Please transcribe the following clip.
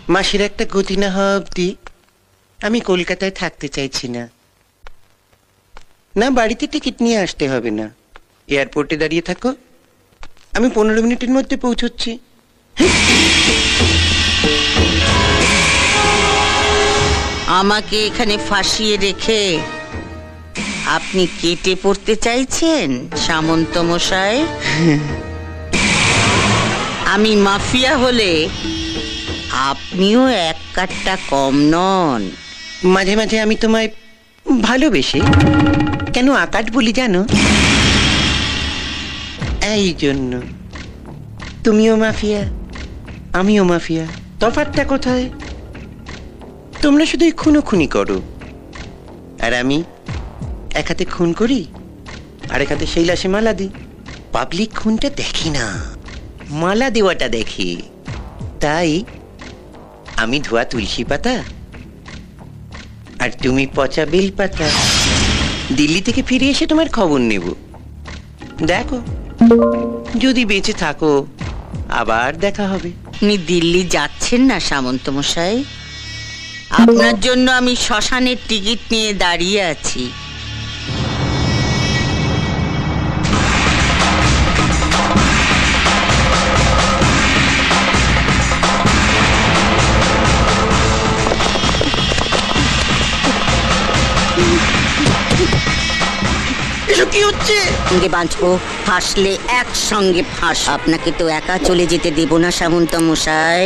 মাসের একটা গতি না হওয়া অব্দি আমি কলকাতায় থাকতে চাইছি না। না বাড়িতে টিকিট নিয়ে আসতে হবে না, এয়ারপোর্টে দাঁড়িয়ে থাকো, আমি 15 মিনিটের মধ্যে পৌঁছচ্ছি। আমাকে এখানে ফাঁসিয়ে রেখে আপনি কেটে পড়তে চাইছেন সামন্ত মশাই? আমি মাফিয়া হলে আপনিও এক কাটটা কম নন। মাঝে মাঝে আমি তোমায় ভালোবেসে কেন আকাট বলি জানো? এই জন্য। তুমিও মাফিয়া, আমিও মাফিয়া, তফাৎটা কোথায়? তোমরা শুধু খুনোখুনি করো, আর আমি এক হাতে খুন করি আর এক হাতে সেই লাশে মালা দিই। পাবলিক খুনটা দেখি না, মালা দেওয়াটা দেখি। তাই আমি ধোয়া তুলসী পাতা আর তুমি পচা বেল পাতা। দিল্লি থেকে ফিরে এসে তোমার খবর নেব। দেখো, যদি বেঁচে থাকো আবার দেখা হবে। আপনি দিল্লি যাচ্ছেন না সামন্ত মশাই? আপনার জন্য আমি শ্মশানের টিকিট নিয়ে দাঁড়িয়ে আছি। কি হচ্ছে? সঙ্গে বাঁচবো, ফাঁসলে একসঙ্গে ফাঁস। আপনাকে তো একা চলে যেতে দেব না সামন্ত মশাই।